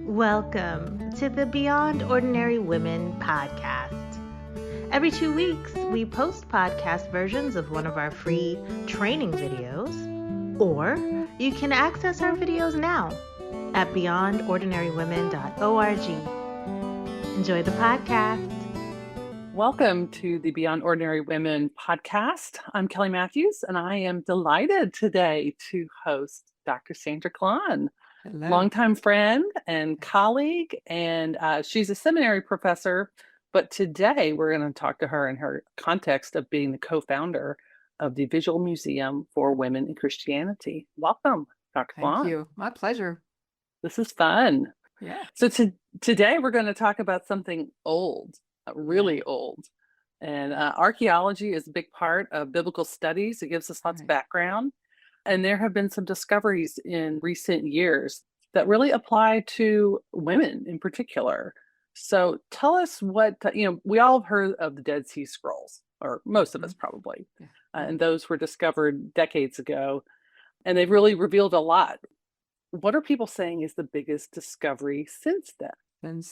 Welcome to the Beyond Ordinary Women podcast. Every 2 weeks, we post podcast versions of one of our free training videos, or you can access our videos now at beyondordinarywomen.org. Enjoy the podcast. Welcome to the Beyond Ordinary Women podcast. I'm Kelly Matthews, and I am delighted today to host Dr. Sandra Klahn, Hello. longtime friend and colleague, and she's a seminary professor. But today we're going to talk to her in her context of being the co-founder of the Visual Museum for Women in Christianity. Welcome, Dr. Thank Klahn. you. My pleasure. This is fun. Yeah. So today we're going to talk about something old. Really old. And archaeology is a big part of biblical studies. It gives us lots of background. And there have been some discoveries in recent years that really apply to women in particular. So tell us what, we all have heard of the Dead Sea Scrolls, or most of us probably. Yeah. And those were discovered decades ago. And they've really revealed a lot. What are people saying is the biggest discovery since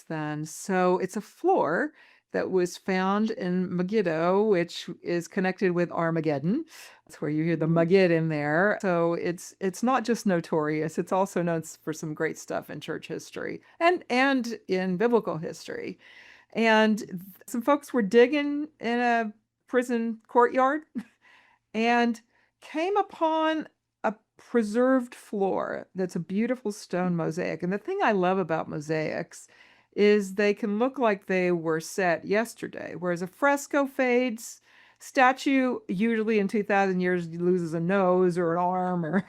then? So it's a floor that was found in Megiddo, which is connected with Armageddon. That's where you hear the Magid in there. So it's not just notorious, it's also known for some great stuff in church history and in biblical history. And some folks were digging in a prison courtyard and came upon a preserved floor that's a beautiful stone mosaic. And the thing I love about mosaics is they can look like they were set yesterday, whereas a fresco fades. Statue usually in 2,000 years loses a nose or an arm, or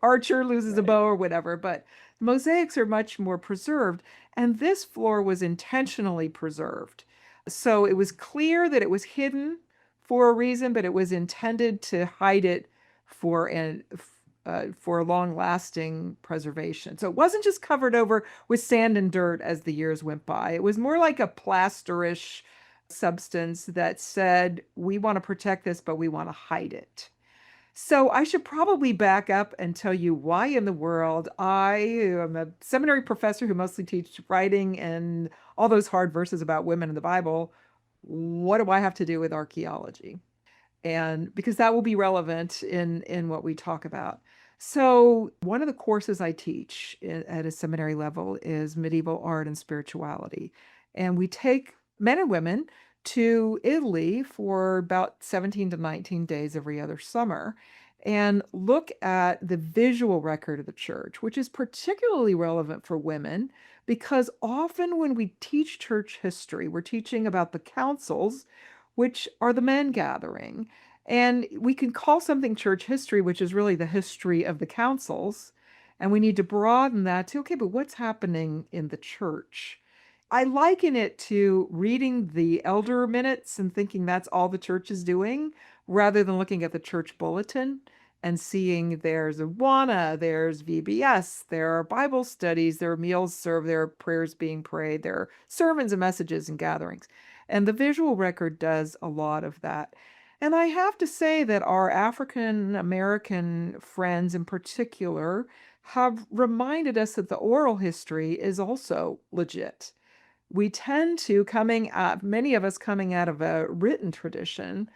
archer loses a bow or whatever, but mosaics are much more preserved. And this floor was intentionally preserved. So it was clear that it was hidden for a reason, but it was intended to hide it for long-lasting preservation. So it wasn't just covered over with sand and dirt as the years went by. It was more like a plasterish substance that said, we want to protect this, but we want to hide it. So I should probably back up and tell you why in the world I am a seminary professor who mostly teaches writing and all those hard verses about women in the Bible. What do I have to do with archaeology? And because that will be relevant in what we talk about. So one of the courses I teach at a seminary level is medieval art and spirituality. And we take men and women to Italy for about 17 to 19 days every other summer and look at the visual record of the church, which is particularly relevant for women because often when we teach church history, we're teaching about the councils, which are the men gathering. And we can call something church history, which is really the history of the councils. And we need to broaden that to, okay, but what's happening in the church? I liken it to reading the elder minutes and thinking that's all the church is doing, rather than looking at the church bulletin and seeing there's Awana, there's VBS, there are Bible studies, there are meals served, there are prayers being prayed, there are sermons and messages and gatherings. And the visual record does a lot of that. And I have to say that our African American friends in particular have reminded us that the oral history is also legit. We tend to, many of us coming out of a written tradition,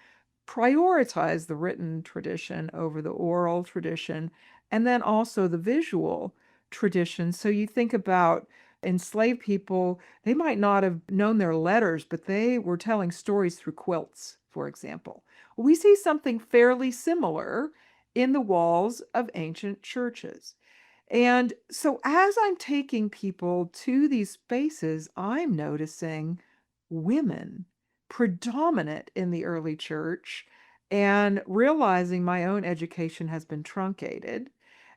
prioritize the written tradition over the oral tradition, and then also the visual tradition. So you think about enslaved people, they might not have known their letters, but they were telling stories through quilts, for example. We see something fairly similar in the walls of ancient churches. And so as I'm taking people to these spaces, I'm noticing women predominant in the early church and realizing my own education has been truncated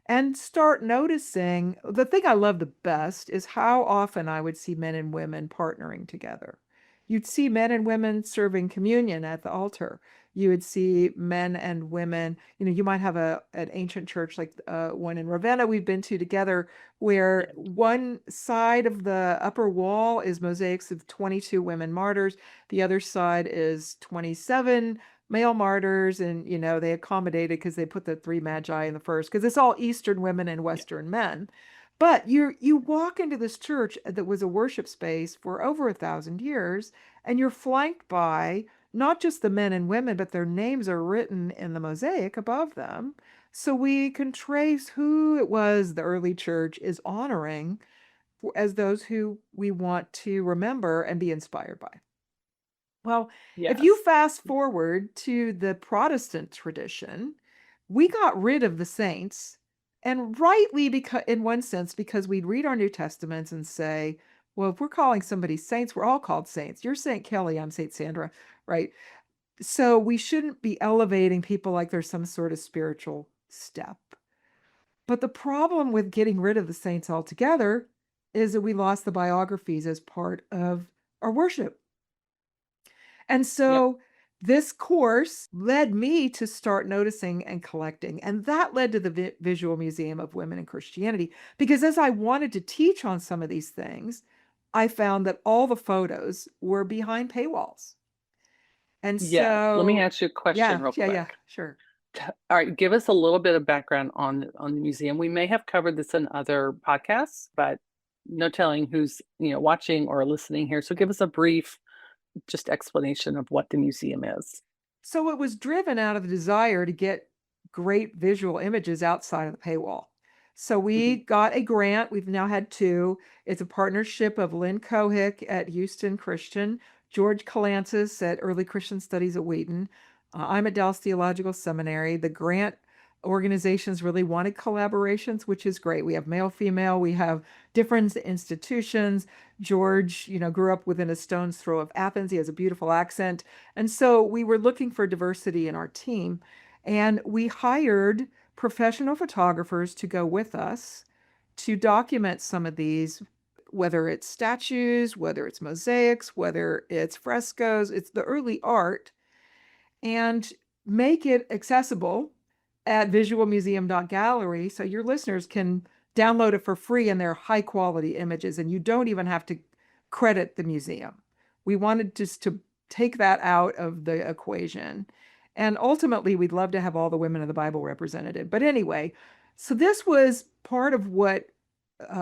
and start noticing the thing I love the best is how often I would see men and women partnering together. You'd see men and women serving communion at the altar. You would see men and women, you might have an ancient church like one in Ravenna we've been to together, where one side of the upper wall is mosaics of 22 women martyrs. The other side is 27 male martyrs, and they accommodated because they put the three magi in the first, because it's all Eastern women and Western men. But you walk into this church that was a worship space for over 1,000 years, and you're flanked by not just the men and women, but their names are written in the mosaic above them. So we can trace who it was the early church is honoring as those who we want to remember and be inspired by. Well, if you Yes. fast forward to the Protestant tradition, we got rid of the saints, and rightly, because in one sense, because we'd read our New Testaments and say, well, if we're calling somebody saints, we're all called saints. You're Saint Kelly, I'm Saint Sandra, right? So we shouldn't be elevating people like there's some sort of spiritual step. But the problem with getting rid of the saints altogether is that we lost the biographies as part of our worship. And Yep. so this course led me to start noticing and collecting. And that led to the Visual Museum of Women in Christianity. Because as I wanted to teach on some of these things, I found that all the photos were behind paywalls. And Yes. Let me so, ask you a question yeah, real yeah, yeah, quick. sure. All right, give us a little bit of background on the museum. We may have covered this in other podcasts, but no telling who's, watching or listening here. So give us a brief just explanation of what the museum is. So it was driven out of the desire to get great visual images outside of the paywall. So we Mhm. got a grant. We've now had two. It's a partnership of Lynn Cohick at Houston Christian, George Kalantzis at Early Christian Studies at Wheaton. I'm at Dallas Theological Seminary. The grant organizations really wanted collaborations, which is great. We have male, female, we have different institutions. George, grew up within a stone's throw of Athens. He has a beautiful accent. And so we were looking for diversity in our team. And we hired professional photographers to go with us to document some of these, whether it's statues, whether it's mosaics, whether it's frescoes, it's the early art, and make it accessible at visualmuseum.gallery so your listeners can download it for free and they're high quality images and you don't even have to credit the museum. We wanted just to take that out of the equation. And ultimately, we'd love to have all the women of the Bible represented. But anyway, so this was part of what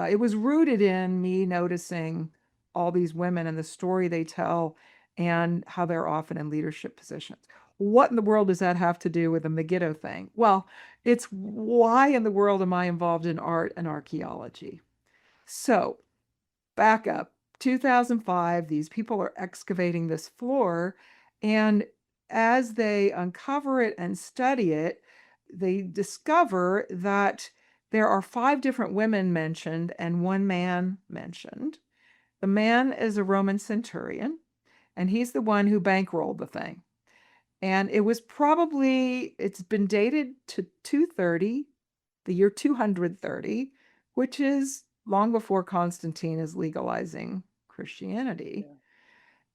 it was rooted in me noticing all these women and the story they tell and how they're often in leadership positions. What in the world does that have to do with the Megiddo thing? Well, it's why in the world am I involved in art and archaeology? So, back up. 2005, these people are excavating this floor, and as they uncover it and study it, they discover that there are 5 different women mentioned and one man mentioned. The man is a Roman centurion, and he's the one who bankrolled the thing. And it's been dated to 230, the year 230, which is long before Constantine is legalizing Christianity. Yeah.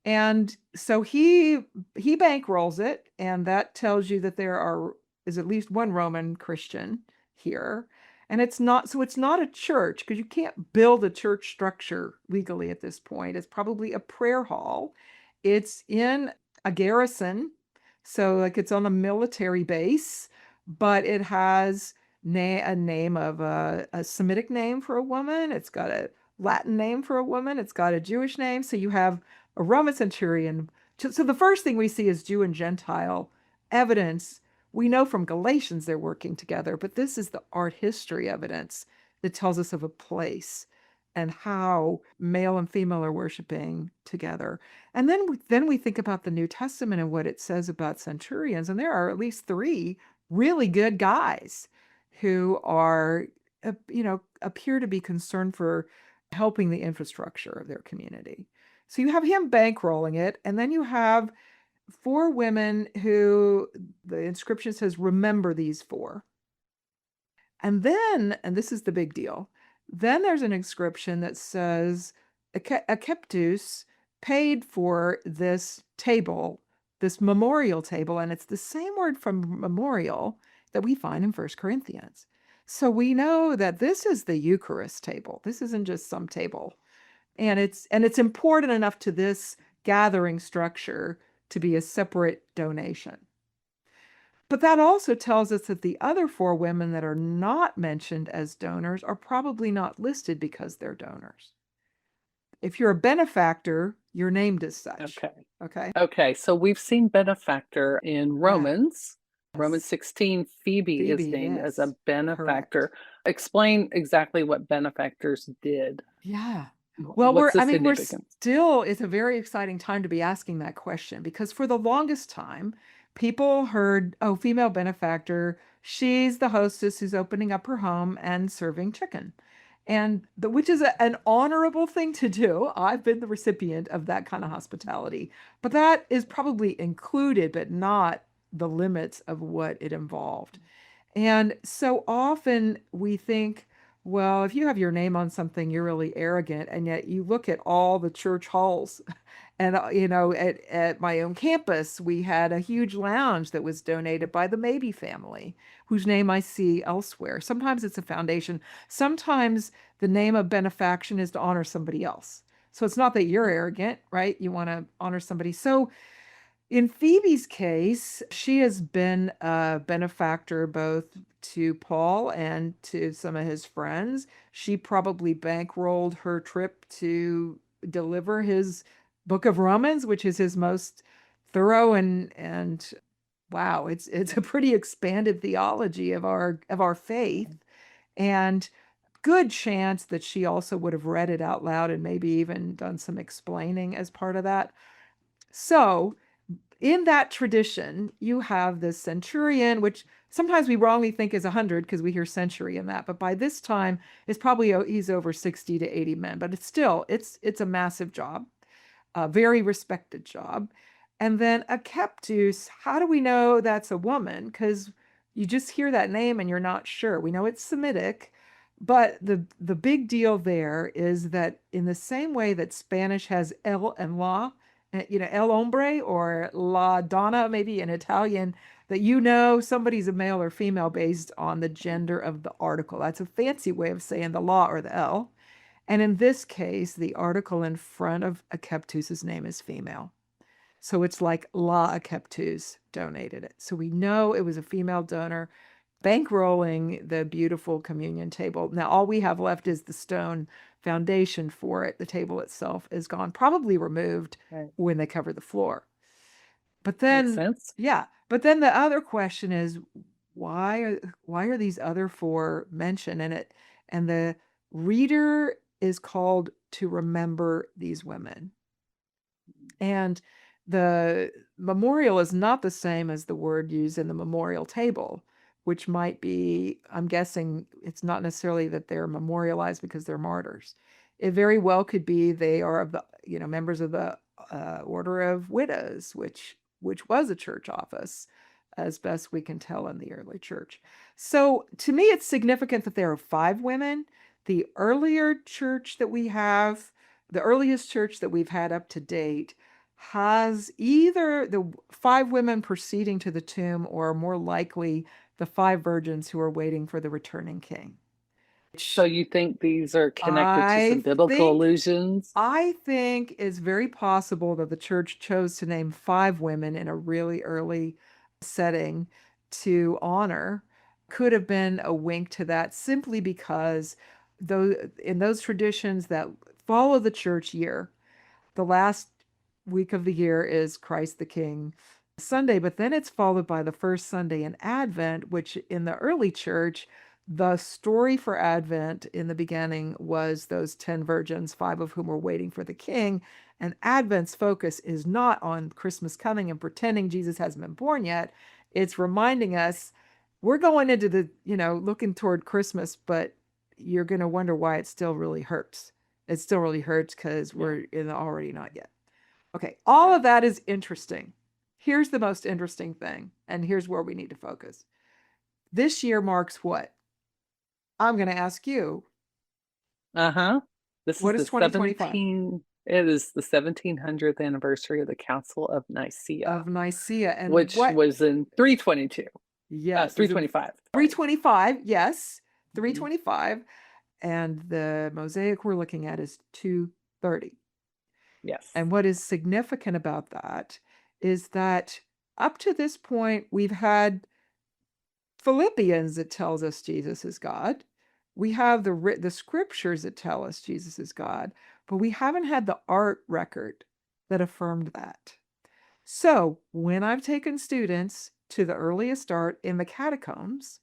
And so he bankrolls it, and that tells you that is at least one Roman Christian here. And it's not a church, because you can't build a church structure legally at this point. It's probably a prayer hall. It's in a garrison, so like it's on a military base, but it has a name of a Semitic name for a woman. It's got a Latin name for a woman. It's got a Jewish name. So you have a Roman centurion. So the first thing we see is Jew and Gentile evidence. We know from Galatians they're working together, but this is the art history evidence that tells us of a place and how male and female are worshiping together. And then we think about the New Testament and what it says about centurions, and there are at least 3 really good guys who are appear to be concerned for helping the infrastructure of their community. So you have him bankrolling it, and then you have 4 women who the inscription says, remember these 4. And then, and this is the big deal, then there's an inscription that says, Akeptus paid for this table, this memorial table, and it's the same word from memorial that we find in 1 Corinthians. So we know that this is the Eucharist table. This isn't just some table. And it's important enough to this gathering structure to be a separate donation. But that also tells us that the other four women that are not mentioned as donors are probably not listed because they're donors. If you're a benefactor, you're named as such. Okay. Okay. Okay. So we've seen benefactor in Yeah. Romans Yes. 16, Phoebe is Phoebe, named as a yes. Correct. benefactor. Explain exactly what benefactors did. Yeah. Well, What's the we're significance? still, it's a very exciting time to be asking that question because for the longest time, people heard, oh, female benefactor, she's the hostess who's opening up her home and serving chicken. And which is an honorable thing to do. I've been the recipient of that kind of hospitality, but that is probably included, but not the limits of what it involved. And so often we think, well, if you have your name on something, you're really arrogant. And yet you look at all the church halls. And, at my own campus, we had a huge lounge that was donated by the Maybe family, whose name I see elsewhere. Sometimes it's a foundation. Sometimes the name of benefaction is to honor somebody else. So it's not that you're arrogant, right? You want to honor somebody. So in Phoebe's case, she has been a benefactor both to Paul and to some of his friends. She probably bankrolled her trip to deliver his book of Romans, which is his most thorough and wow, it's a pretty expanded theology of our faith. And good chance that she also would have read it out loud and maybe even done some explaining as part of that. So in that tradition, you have this centurion, which sometimes we wrongly think is 100 because we hear century in that, but by this time, it's probably he's over 60 to 80 men. But it's still it's a massive job, a very respected job. And then a Keptus, how do we know that's a woman? Because you just hear that name and you're not sure. We know it's Semitic, but the big deal there is that in the same way that Spanish has el and la, el hombre or la donna, maybe in Italian, that somebody's a male or female based on the gender of the article. That's a fancy way of saying the la or the l. And in this case, the article in front of Akeptus's name is female. So it's like La Akeptus donated it. So we know it was a female donor bankrolling the beautiful communion table. Now, all we have left is the stone foundation for it. The table itself is gone, probably removed Right. when they cover the floor. But Makes then, sense. yeah. But then the other question is, why are these other four mentioned in it? And the reader is called to remember these women. And the memorial is not the same as the word used in the memorial table, which might be, I'm guessing it's not necessarily that they're memorialized because they're martyrs. It very well could be they are of the, members of the Order of Widows, which was a church office, as best we can tell in the early church. So to me, it's significant that there are 5 women. The earlier church that we have, the earliest church that we've had up to date, has either the 5 women proceeding to the tomb or more likely the 5 virgins who are waiting for the returning king. So you think these are connected to some I biblical think allusions? I think it's very possible that the church chose to name 5 women in a really early setting to honor. Could have been a wink to that simply because in those traditions that follow the church year, the last week of the year is Christ the King Sunday, but then it's followed by the first Sunday in Advent, which in the early church, the story for Advent in the beginning was those 10 virgins, 5 of whom were waiting for the king. And Advent's focus is not on Christmas coming and pretending Jesus hasn't been born yet. It's reminding us we're going into the, looking toward Christmas, but you're going to wonder why it still really hurts. It still really hurts because we're in the already not yet. Okay, all of that is interesting. Here's the most interesting thing, and here's where we need to focus. This year marks what? I'm going to ask you. Uh-huh. This What is is the 2025? it is the 1700th anniversary of the Council of Nicaea, Of Nicaea. And which was in 322. Yes. 325. 325, yes. Mhm. 325. And the Mosaic we're looking at is 230. Yes. And what is significant about that is that up to this point, we've had Philippians that tells us Jesus is God. We have the scriptures that tell us Jesus is God, but we haven't had the art record that affirmed that. So when I've taken students to the earliest art in the catacombs,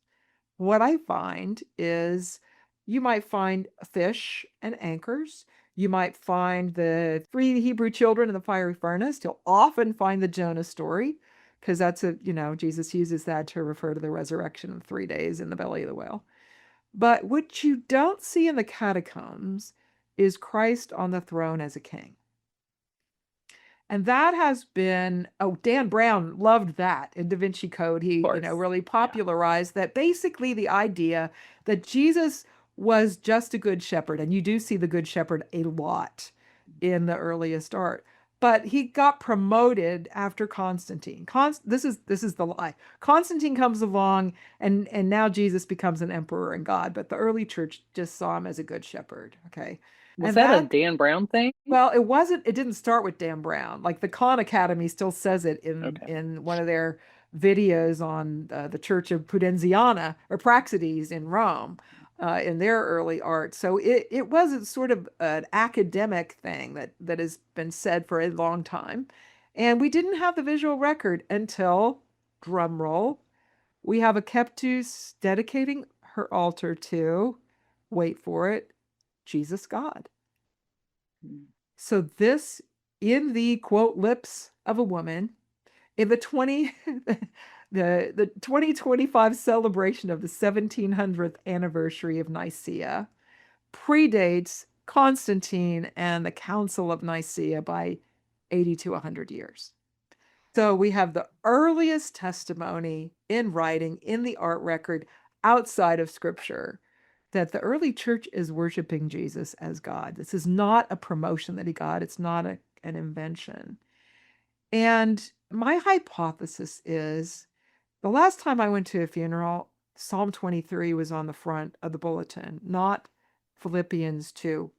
what I find is you might find fish and anchors. You might find the 3 Hebrew children in the fiery furnace. You'll often find the Jonah story, because Jesus uses that to refer to the resurrection of 3 days in the belly of the whale. But what you don't see in the catacombs is Christ on the throne as a king. And that has been, Dan Brown loved that in Da Vinci Code. He, really popularized that, basically the idea that Jesus was just a good shepherd. And you do see the good shepherd a lot in the earliest art. But he got promoted after Constantine. This is the lie. Constantine comes along and now Jesus becomes an emperor and God, but the early church just saw him as a good shepherd. Okay. Was that a Dan Brown thing? Well, it didn't start with Dan Brown. Like the Khan Academy still says it in one of their videos on the Church of Pudenziana or Praxedes in Rome, in their early art. So it wasn't sort of an academic thing that has been said for a long time. And we didn't have the visual record until, drum roll, we have a Keptus dedicating her altar to, wait for it, Jesus God. So this, in the quote lips of a woman, in the 2025 celebration of the 1700th anniversary of Nicaea, predates Constantine and the Council of Nicaea by 80 to 100 years. So we have the earliest testimony in writing, in the art record, outside of scripture, that the early church is worshiping Jesus as God. This is not a promotion that he got. It's not an invention. And my hypothesis is, the last time I went to a funeral, Psalm 23 was on the front of the bulletin, not Philippians 2.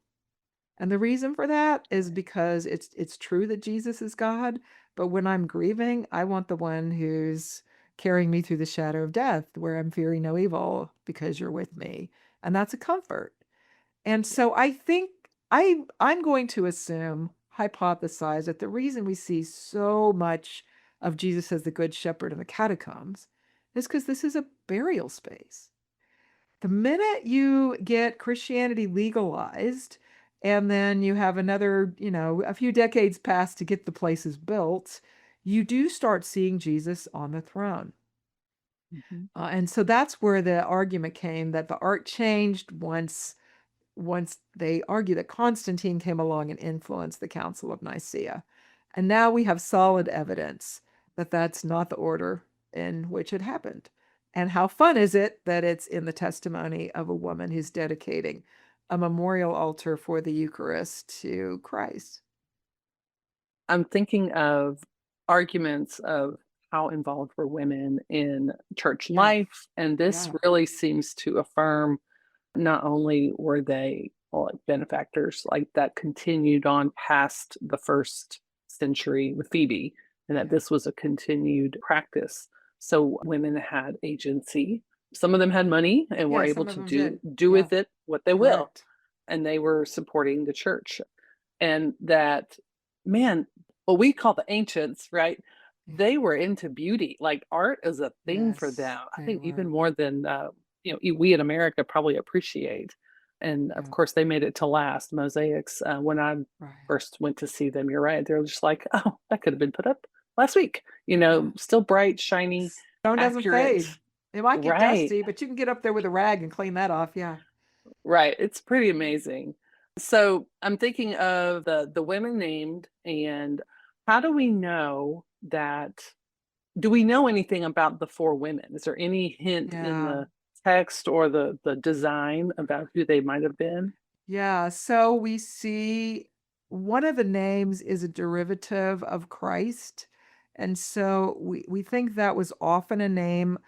And the reason for that is because it's true that Jesus is God, but when I'm grieving, I want the one who's carrying me through the shadow of death, where I'm fearing no evil because you're with me. And that's a comfort. And so I think I'm going to hypothesize that the reason we see so much of Jesus as the Good Shepherd in the catacombs is because this is a burial space. The minute you get Christianity legalized, and then you have another, a few decades pass to get the places built, you do start seeing Jesus on the throne. And so that's where the argument came that the art changed once they argue that Constantine came along and influenced the Council of Nicaea. And now we have solid evidence that that's not the order in which it happened. And how fun is it that it's in the testimony of a woman who's dedicating a memorial altar for the Eucharist to Christ? I'm thinking of arguments of how involved were women in church life. And this really seems to affirm not only were they benefactors, like that continued on past the first century with Phoebe, and that this was a continued practice. So women had agency. Some of them had money and were able to do with it what they will. And they were supporting the church. And that, man, what we call the ancients, right? They were into beauty. Like art is a thing for them. I think even more than we in America probably appreciate. And of course, they made it to last. Mosaics. When I first went to see them, you're right. They're just like, oh, that could have been put up last week. Still bright, shiny. Stone doesn't fade. It might get dusty, but you can get up there with a rag and clean that off. Yeah. Right. It's pretty amazing. So I'm thinking of the women named, and how do we know that? Do we know anything about the 4 women? Is there any hint in the text or the design about who they might have been? Yeah. So we see one of the names is a derivative of Christ. And so we think that was often a name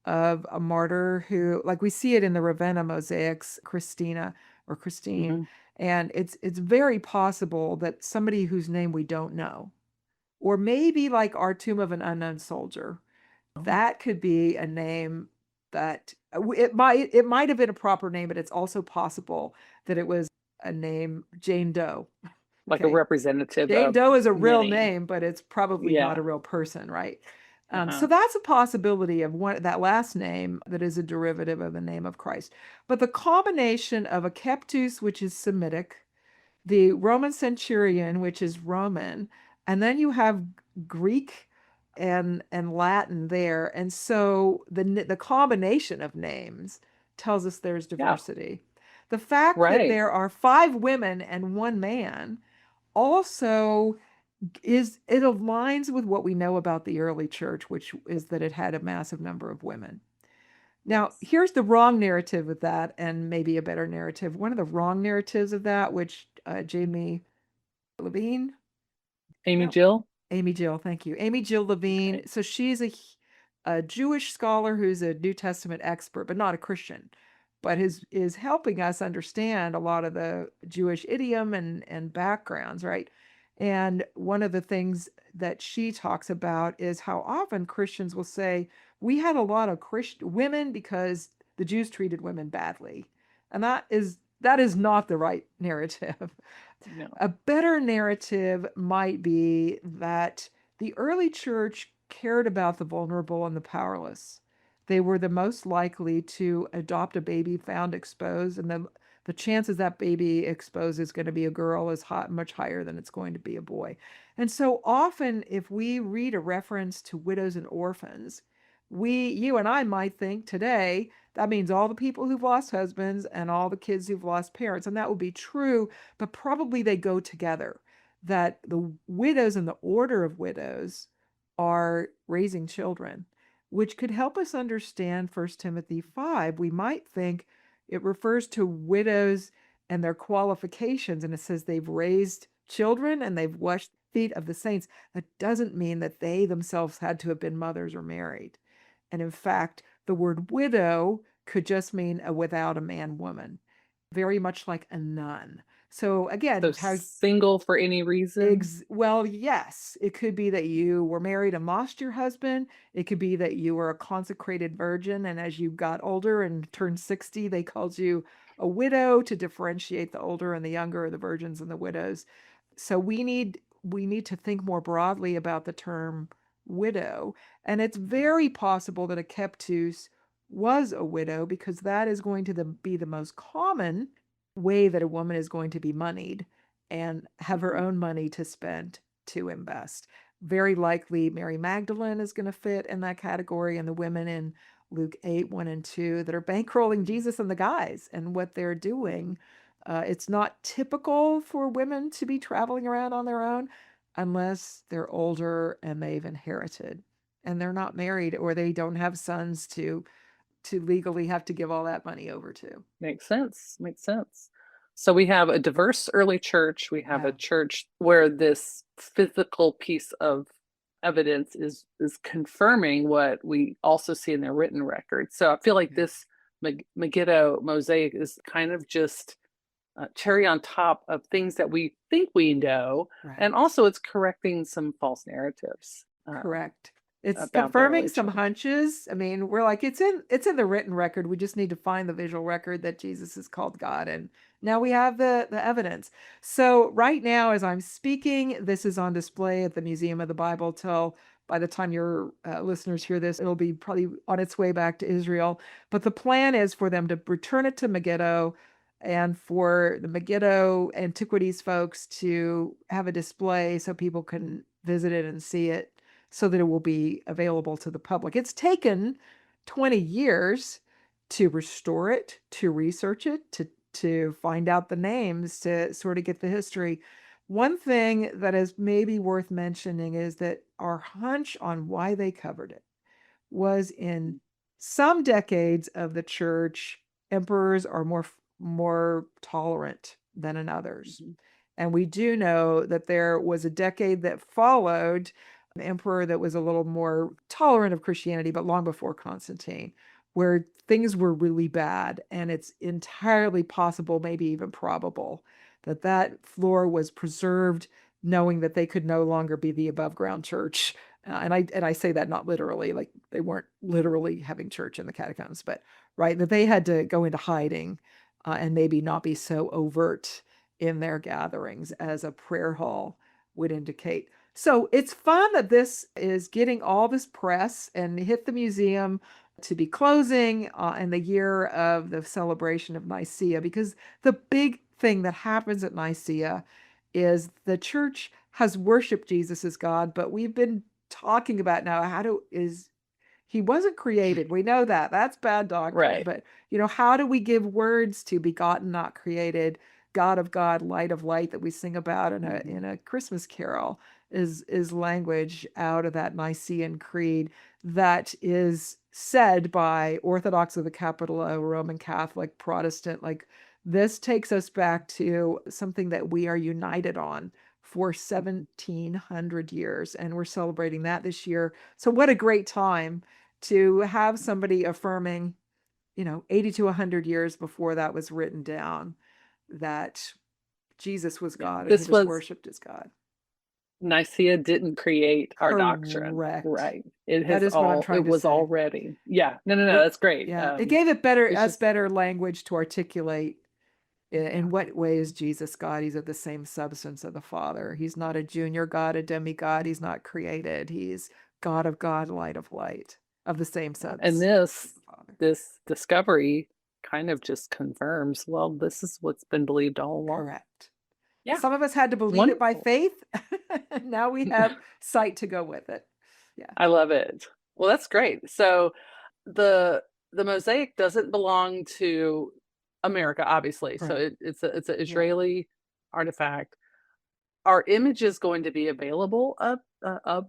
of a martyr who, like we see it in the Ravenna mosaics, Christina or Christine. And it's very possible that somebody whose name we don't know, or maybe like our Tomb of an Unknown Soldier, that could be a name that it might have been a proper name, but it's also possible that it was a name, Jane Doe. Like a Okay. representative Jane of Doe is a real many. name, but it's probably not Yeah. a real person, right? So Uh-huh. that's a possibility of that last name that is a derivative of the name of Christ. But the combination of a Keptus, which is Semitic, the Roman centurion, which is Roman, and then you have Greek and Latin there, and so the combination of names tells us there's Yeah. diversity. The fact that Right. there are 5 women and 1 man also it aligns with what we know about the early church, which is that it had a massive number of women. Now, Yes. here's the wrong narrative of that, and maybe a better narrative. One of the wrong narratives of that, which Jamie Levine, Amy no, Jill? Amy Jill, thank you. Amy Jill Levine. Okay. So she's a Jewish scholar who's a New Testament expert, but not a Christian, but is helping us understand a lot of the Jewish idiom and backgrounds, right? And one of the things that she talks about is how often Christians will say, we had a lot of Christian women because the Jews treated women badly. And that is not the right narrative. No. A better narrative might be that the early church cared about the vulnerable and the powerless. They were the most likely to adopt a baby found exposed, and the chances that baby exposed is going to be a girl is much higher than it's going to be a boy. And so often, if we read a reference to widows and orphans, you and I might think today that means all the people who've lost husbands and all the kids who've lost parents, and that would be true, but probably they go together. That the widows and the order of widows are raising children, which could help us understand 1 Timothy 5. We might think it refers to widows and their qualifications, and it says they've raised children and they've washed the feet of the saints. That doesn't mean that they themselves had to have been mothers or married. And in fact, the word widow could just mean a without a man woman, very much like a nun. So So again, single for any reason? well, yes, it could be that you were married and lost your husband. It could be that you were a consecrated virgin, and as you got older and turned 60, they called you a widow to differentiate the older and the younger, the virgins and the widows. So we need to think more broadly about the term widow, and it's very possible that a Keptus was a widow because that is going to be the most common way that a woman is going to be moneyed and have her Mhm. own money to spend to invest. Very likely Mary Magdalene is going to fit in that category, and the women in Luke 8, 1 and 2 that are bankrolling Jesus and the guys and what they're doing. It's not typical for women to be traveling around on their own unless they're older and they've inherited and they're not married or they don't have sons to legally have to give all that money over to. Makes sense. Makes sense. So we have a diverse early church. We have a Yeah. church where this physical piece of evidence is confirming what we also see in their written record. So I feel like Yeah. this Megiddo mosaic is kind of just cherry on top of things that we think we know, and Right. also it's correcting some false narratives Correct. It's about the confirming early some church. hunches. I mean, we're like, it's in the written record. We just need to find the visual record that Jesus is called God. And now we have the evidence. So right now, as I'm speaking, this is on display at the Museum of the Bible till by the time your listeners hear this, it'll be probably on its way back to Israel. But the plan is for them to return it to Megiddo and for the Megiddo antiquities folks to have a display so people can visit it and see it so that it will be available to the public. It's taken 20 years to restore it, to research it, to find out the names, to sort of get the history. One thing that is maybe worth mentioning is that our hunch on why they covered it was in some decades of the church, emperors are more tolerant than in others. Mhm. And we do know that there was a decade that followed an emperor that was a little more tolerant of Christianity, but long before Constantine, where things were really bad. And it's entirely possible, maybe even probable, that that floor was preserved, knowing that they could no longer be the above ground church And I say that not literally, like they weren't literally having church in the catacombs, but right, that they had to go into hiding and maybe not be so overt in their gatherings as a prayer hall would indicate. So it's fun that this is getting all this press and hit the museum to be closing in the year of the celebration of Nicaea, because the big thing that happens at Nicaea is the church has worshiped Jesus as God, but we've been talking about now he wasn't created. We know that. That's bad doctrine. Right. But, how do we give words to begotten, not created, God of God, light of light that we sing about in a Christmas carol is language out of that Nicene Creed that is said by Orthodox with a capital O, Roman Catholic, Protestant. Like, this takes us back to something that we are united on for 1700 years, and we're celebrating that this year. So what a great time to have somebody affirming, 80 to 100 years before that was written down, that Jesus was God and This he was was worshipped as God. Nicaea didn't create our doctrine. Correct. Right. It That is what I'm trying it to was say. already. Yeah. No, that's great. Yeah. It gave it it's better language to articulate in what way is Jesus God? He's of the same substance of the Father. He's not a junior God, a demigod. He's not created. He's God of God, light of light, of the same substance. And as the Father. this discovery kind of just confirms, well, this is what's been believed all along. Correct. Yeah. Some of us had to believe it by Wonderful. faith. Now we have sight to go with it. Yeah. I love it. Well, that's great. So the mosaic doesn't belong to America, obviously. So Right. it's an Israeli artifact. Are images going to be available of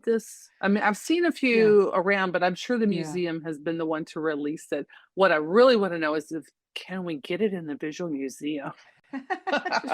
this? I mean, I've seen a few around, but I'm sure the Yeah. museum has been the one to release it. What I really want to know is can we get it in the Visual Museum?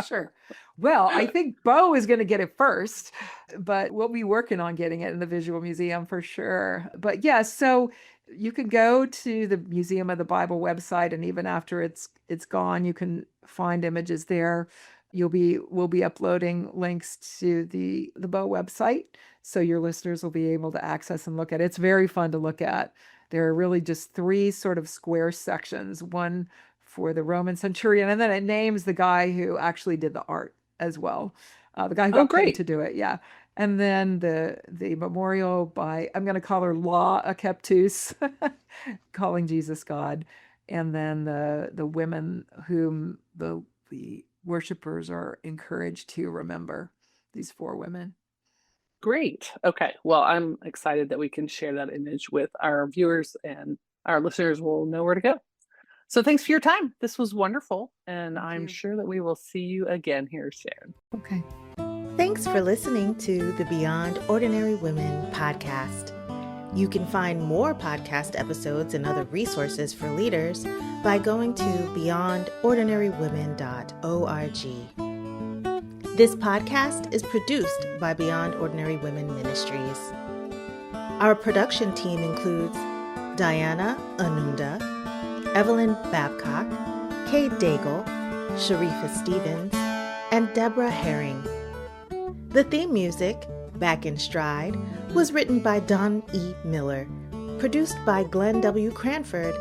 Sure. Well, I think Bo is going to get it first, but we'll be working on getting it in the Visual Museum for sure. But yeah, so you can go to the Museum of the Bible website, and even after it's gone, you can find images there. We'll be uploading links to the Bo website, so your listeners will be able to access and look at it. It's very fun to look at. There are really just 3 sort of square sections, one for the Roman centurion, and then it names the guy who actually did the art as well, the guy who got paid great. to do it. Yeah. And then the memorial by, I'm going to call her La Akeptus, calling Jesus God, and then the women whom the worshipers are encouraged to remember, these 4 women. Great. Okay. Well, I'm excited that we can share that image with our viewers, and our listeners will know where to go. So thanks for your time. This was wonderful, and I'm sure that we will see you again here soon. Okay. Thanks for listening to the Beyond Ordinary Women podcast. You can find more podcast episodes and other resources for leaders by going to beyondordinarywomen.org. This podcast is produced by Beyond Ordinary Women Ministries. Our production team includes Diana Anunda, Evelyn Babcock, Kate Daigle, Sharifa Stevens, and Deborah Herring. The theme music, Back in Stride, was written by Don E. Miller, produced by Glenn W. Cranford,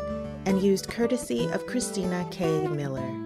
and used courtesy of Christina K. Miller.